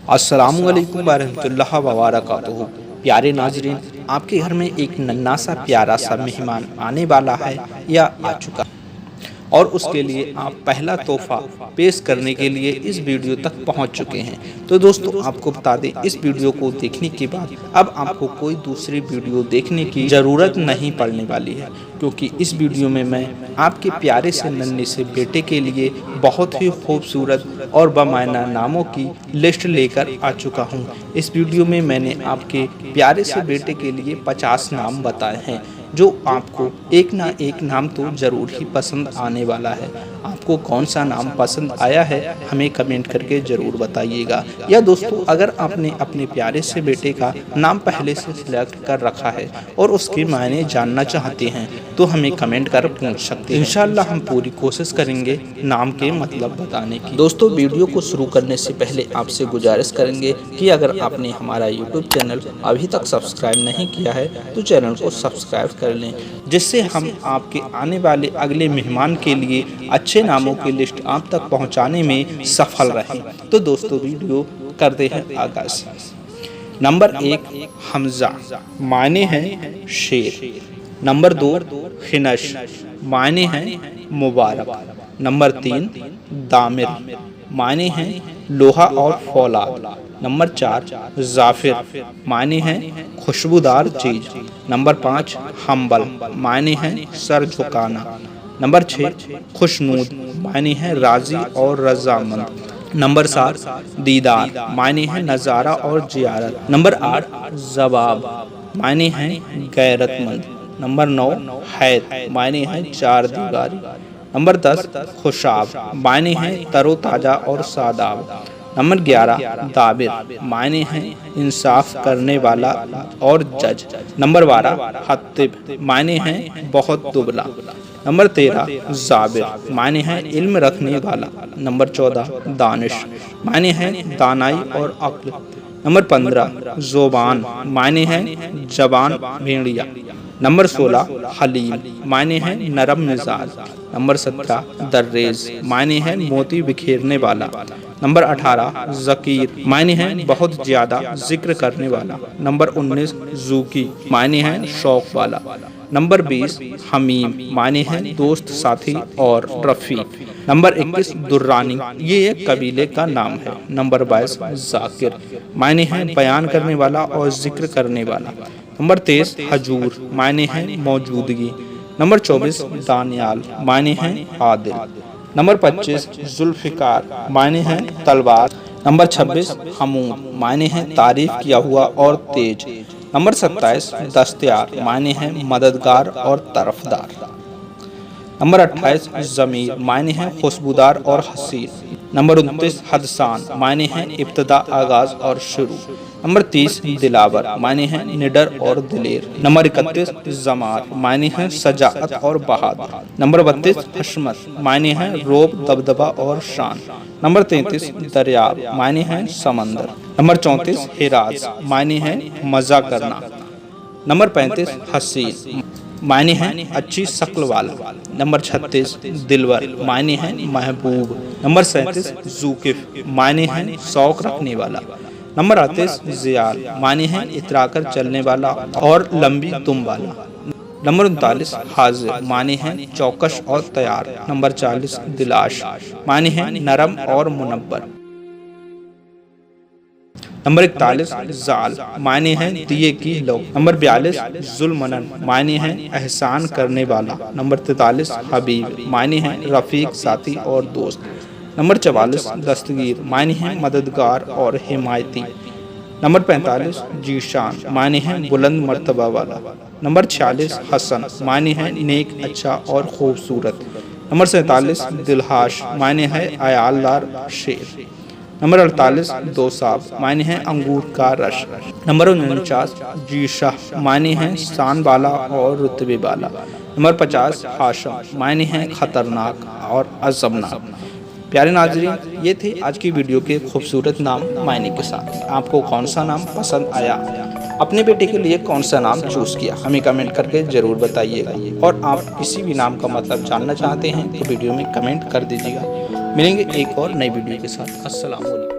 السلام علیکم ورحمۃ اللہ وبرکاتہ۔ پیارے ناظرین، آپ کے گھر میں ایک ننھا سا پیارا سا مہمان آنے والا ہے یا آ چکا ہے، اور اس کے لیے آپ پہلا تحفہ پیش کرنے کے لیے اس ویڈیو تک پہنچ چکے ہیں۔ تو دوستو، آپ کو بتا دیں، اس ویڈیو کو دیکھنے کے بعد اب آپ کو کوئی دوسری ویڈیو دیکھنے کی ضرورت نہیں پڑنے والی ہے، کیونکہ اس ویڈیو میں آپ کے پیارے سے ننھے سے بیٹے کے لیے بہت ہی خوبصورت اور بامعنی ناموں کی لسٹ لے کر آ چکا ہوں۔ اس ویڈیو میں نے آپ کے پیارے سے بیٹے کے لیے 50 نام بتائے ہیں، جو آپ کو ایک نہ ایک نام تو ضرور ہی پسند آنے والا ہے۔ آپ کو کون سا نام پسند آیا ہے ہمیں کمنٹ کر کے ضرور بتائیے گا، یا دوستو اگر آپ نے اپنے پیارے سے بیٹے کا نام پہلے سے سلیکٹ کر رکھا ہے اور اس کے معنی جاننا چاہتے ہیں تو ہمیں کمنٹ کر پوچھ سکتے ہیں۔ انشاءاللہ ہم پوری کوشش کریں گے نام کے مطلب بتانے کی۔ دوستو، ویڈیو کو شروع کرنے سے پہلے آپ سے گزارش کریں گے کہ اگر آپ نے ہمارا یوٹیوب چینل ابھی تک سبسکرائب نہیں کیا ہے تو چینل کو سبسکرائب کر لیں، جس سے ہم آپ کے آنے والے اگلے مہمان کے لیے اچھے ناموں کی لسٹ آپ تک پہنچانے میں سفل رہیں۔ تو دوستو، ویڈیو کرتے ہیں آغاز۔ نمبر 1 حمزہ، معنی ہے شیر۔ نمبر 2 خنش، معنی ہے مبارک۔ نمبر 3 دامر، معنی ہے لوہا اور فولاد۔ نمبر 4 ظافر، معنی ہے خوشبودار چیز۔ نمبر 5 حنبل، معنی ہے سر جھکانا۔ نمبر 6 خوشنود، معنی ہے راضی اور رضامند۔ نمبر 7 دیدار، معنی ہے نظارہ اور زیارت۔ نمبر 8 زباب، معنی ہے غیرت مند۔ نمبر 9 حید، معنی ہے چار دیواری۔ نمبر 10 خوشاب، معنی ہے تر و تازہ اور شاداب۔ نمبر 11 دابر، معنی ہے انصاف کرنے والا اور جج۔ نمبر 12 حطب، معنی ہے بہت دبلا۔ نمبر 13 زابر، معنی ہے علم رکھنے والا۔ نمبر 14 دانش، معنی ہے دانائی اور عقل۔ نمبر 15 زبان، معنی ہے زبان بھیڑیا۔ نمبر 16 حلیم، معنی ہے نرم مزاج۔ نمبر 17 دریز، معنی ہے موتی بکھیرنے والا۔ نمبر 18 ذکیر، معنی ہے بہت زیادہ ذکر کرنے والا۔ نمبر 19 ذوقی، معنی ہے شوق والا۔ نمبر 20 حمیم، معنی ہے دوست، ساتھی اور رفیق۔ نمبر 21 درانی، یہ ایک قبیلے کا نام ہے۔ نمبر 22 ذاکر، معنی ہے بیان کرنے والا اور ذکر کرنے والا۔ نمبر 23 حجور، معنی ہے موجودگی۔ نمبر 24 دانیال، معنی ہے عادل۔ نمبر 25 ذوالفقار، معنی ہے تلوار۔ نمبر 26 حمود، معنی ہے تعریف کیا ہوا اور تیز۔ نمبر 27 دستیار، معنی ہے مددگار اور طرفدار۔ نمبر 28 ضمیر، معنی ہے خوشبودار اور حسین۔ نمبر 29 حدثان، معنی ہے ابتدا، آغاز اور شروع۔ نمبر 30 دلاور، معنی ہے نڈر اور دلیر۔ نمبر 31 زمار، معنی ہے شجاعت اور بہادر۔ نمبر 32 حشمت، معنی ہے روب، دبدبہ اور شان۔ نمبر 33 دریاب، معنی ہے سمندر۔ نمبر 34 حراز، معنی ہے مزہ کرنا۔ نمبر 35 حسین، معنی ہے اچھی شکل والا۔ نمبر 36 دلور، معنی ہے محبوب۔ نمبر 37 ذوقف، معنی ہے شوق رکھنے والا۔ نمبر 38 زیال، معنی ہے اترا کر چلنے والا اور لمبی دم والا۔ نمبر 39 حاضر، معنی ہے چوکس اور تیار۔ نمبر 40 دلاش، معنی ہے نرم اور منور۔ نمبر 41 زال، معنی ہے دیے کی لو۔ نمبر 42 ذوالمنن، معنی ہے احسان کرنے والا۔ نمبر 43 حبیب، معنی ہے رفیق، ساتھی اور دوست۔ نمبر 44 دستگیر، معنی ہے مددگار اور حمایتی۔ نمبر 45 ذیشان، معنی ہے بلند مرتبہ والا۔ نمبر 46 حسن، معنی ہے نیک، اچھا اور خوبصورت۔ نمبر 47 دلہاش، معنی ہے عیال دار شیر۔ نمبر 48 دوساب، معنی ہے انگور کا رس۔ نمبر 49 جیشہ، معنی ہے شان والا اور رتبے والا۔ نمبر 50 ہاشم، معنی ہے خطرناک اور عذابناک۔ پیارے ناظرین، یہ تھے آج کی ویڈیو کے خوبصورت نام معنی کے ساتھ۔ آپ کو کون سا نام پسند آیا؟ اپنے بیٹے کے لیے کون سا نام چوز کیا؟ ہمیں کمنٹ کر کے ضرور بتائیے گا، اور آپ کسی بھی نام کا مطلب جاننا چاہتے ہیں تو ویڈیو میں کمنٹ کر دیجیے گا۔ ملیں گے ایک اور نئی ویڈیو کے ساتھ۔ السلام علیکم۔